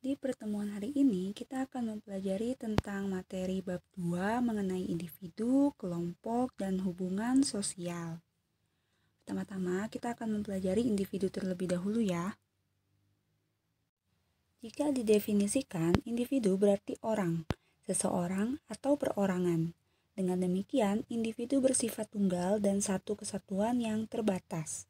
Di pertemuan hari ini, kita akan mempelajari tentang materi bab 2 mengenai individu, kelompok, dan hubungan sosial. Pertama-tama, kita akan mempelajari individu terlebih dahulu ya. Jika didefinisikan, individu berarti orang, seseorang, atau perorangan. Dengan demikian, individu bersifat tunggal dan satu kesatuan yang terbatas.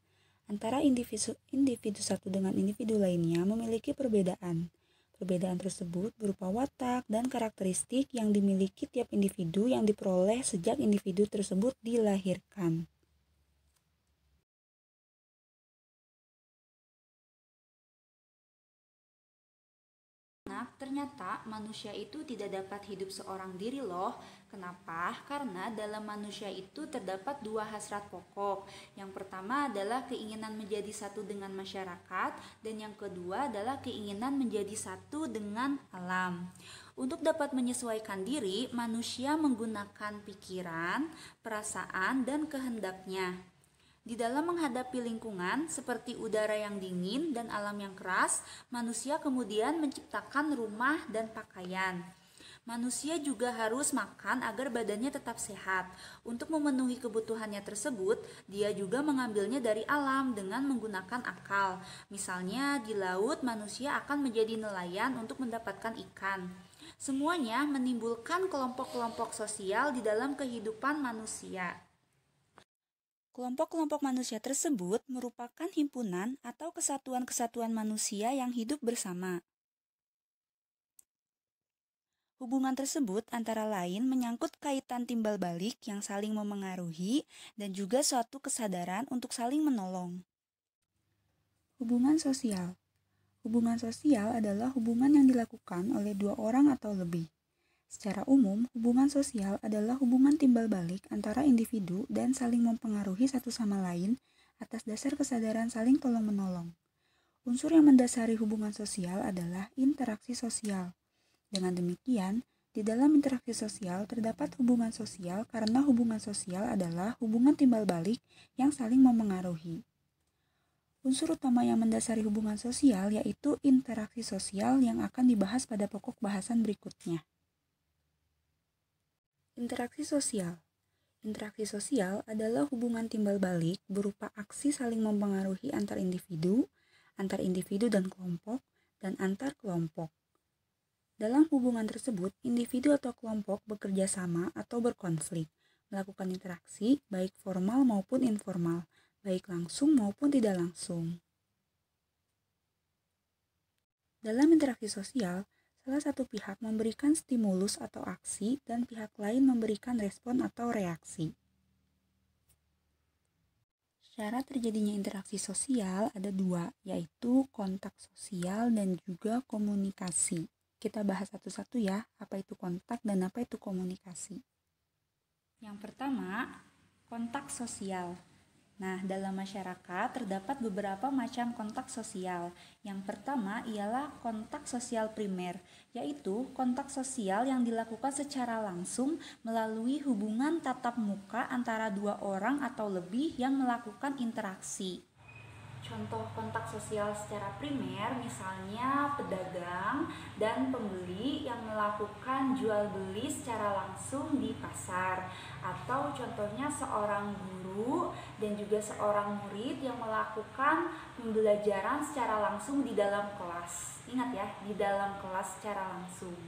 Antara individu satu dengan individu lainnya memiliki perbedaan. Perbedaan tersebut berupa watak dan karakteristik yang dimiliki tiap individu yang diperoleh sejak individu tersebut dilahirkan. Ternyata manusia itu tidak dapat hidup seorang diri loh. Kenapa? Karena dalam manusia itu terdapat dua hasrat pokok. Yang pertama adalah keinginan menjadi satu dengan masyarakat, dan yang kedua adalah keinginan menjadi satu dengan alam. Untuk dapat menyesuaikan diri, manusia menggunakan pikiran, perasaan, dan kehendaknya. Di dalam menghadapi lingkungan seperti udara yang dingin dan alam yang keras, manusia kemudian menciptakan rumah dan pakaian. Manusia juga harus makan agar badannya tetap sehat. Untuk memenuhi kebutuhannya tersebut, dia juga mengambilnya dari alam dengan menggunakan akal. Misalnya di laut, manusia akan menjadi nelayan untuk mendapatkan ikan. Semuanya menimbulkan kelompok-kelompok sosial di dalam kehidupan manusia. Kelompok-kelompok manusia tersebut merupakan himpunan atau kesatuan-kesatuan manusia yang hidup bersama. Hubungan tersebut antara lain menyangkut kaitan timbal balik yang saling memengaruhi dan juga suatu kesadaran untuk saling menolong. Hubungan sosial. Hubungan sosial adalah hubungan yang dilakukan oleh dua orang atau lebih. Secara umum, hubungan sosial adalah hubungan timbal balik antara individu dan saling mempengaruhi satu sama lain atas dasar kesadaran saling tolong-menolong. Unsur yang mendasari hubungan sosial adalah interaksi sosial. Dengan demikian, di dalam interaksi sosial terdapat hubungan sosial karena hubungan sosial adalah hubungan timbal balik yang saling memengaruhi. Unsur utama yang mendasari hubungan sosial yaitu interaksi sosial yang akan dibahas pada pokok bahasan berikutnya. Interaksi sosial. Interaksi sosial adalah hubungan timbal balik berupa aksi saling mempengaruhi antar individu dan kelompok, dan antar kelompok. Dalam hubungan tersebut, individu atau kelompok bekerja sama atau berkonflik, melakukan interaksi baik formal maupun informal, baik langsung maupun tidak langsung. Dalam interaksi sosial, salah satu pihak memberikan stimulus atau aksi dan pihak lain memberikan respon atau reaksi. Syarat terjadinya interaksi sosial ada dua, yaitu kontak sosial dan juga komunikasi. Kita bahas satu-satu ya, apa itu kontak dan apa itu komunikasi. Yang pertama, kontak sosial. Nah, dalam masyarakat terdapat beberapa macam kontak sosial. Yang pertama ialah kontak sosial primer, yaitu kontak sosial yang dilakukan secara langsung melalui hubungan tatap muka antara dua orang atau lebih yang melakukan interaksi. Contoh kontak sosial secara primer misalnya pedagang dan pembeli yang melakukan jual beli secara langsung di pasar, atau contohnya seorang guru dan juga seorang murid yang melakukan pembelajaran secara langsung di dalam kelas. Ingat ya, di dalam kelas secara langsung.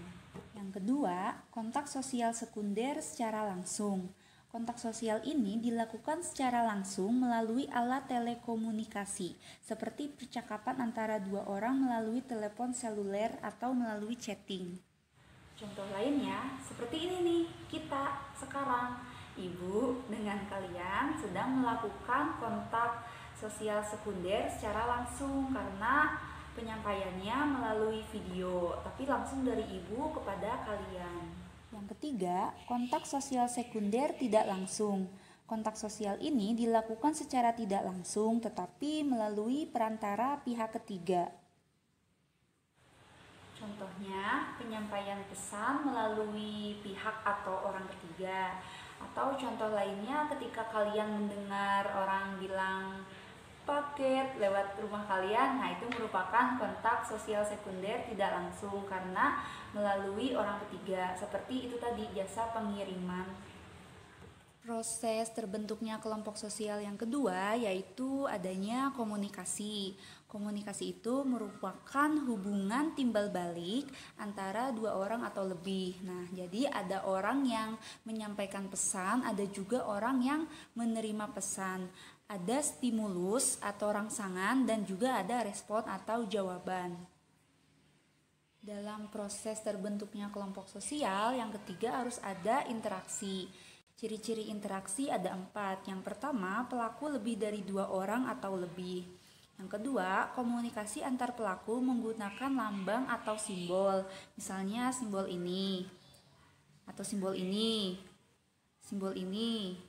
Yang kedua, kontak sosial sekunder secara langsung. Kontak sosial ini dilakukan secara langsung melalui alat telekomunikasi, seperti percakapan antara dua orang melalui telepon seluler atau melalui chatting. Contoh lainnya seperti ini nih, kita sekarang, ibu dengan kalian sedang melakukan kontak sosial sekunder secara langsung karena penyampaiannya melalui video, tapi langsung dari ibu kepada kalian. Yang ketiga, kontak sosial sekunder tidak langsung. Kontak sosial ini dilakukan secara tidak langsung tetapi melalui perantara pihak ketiga. Contohnya, penyampaian pesan melalui pihak atau orang ketiga. Atau contoh lainnya ketika kalian mendengar orang bilang paket lewat rumah kalian, nah itu merupakan kontak sosial sekunder tidak langsung karena melalui orang ketiga, seperti itu tadi jasa pengiriman. Proses terbentuknya kelompok sosial yang kedua yaitu adanya komunikasi. Komunikasi itu merupakan hubungan timbal balik antara dua orang atau lebih. Nah, jadi ada orang yang menyampaikan pesan, ada juga orang yang menerima pesan. Ada stimulus atau rangsangan dan juga ada respon atau jawaban. Dalam proses terbentuknya kelompok sosial, yang ketiga harus ada interaksi. Ciri-ciri interaksi ada 4. Yang pertama, pelaku lebih dari 2 orang atau lebih. Yang kedua, komunikasi antar pelaku menggunakan lambang atau simbol. Misalnya simbol ini, atau simbol ini, simbol ini.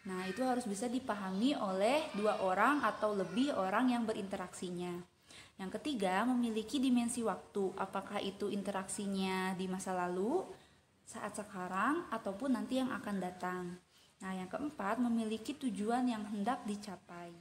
Nah, itu harus bisa dipahami oleh 2 orang atau lebih orang yang berinteraksinya. Yang ketiga, memiliki dimensi waktu. Apakah itu interaksinya di masa lalu, saat sekarang, ataupun nanti yang akan datang. Nah, yang keempat, memiliki tujuan yang hendak dicapai.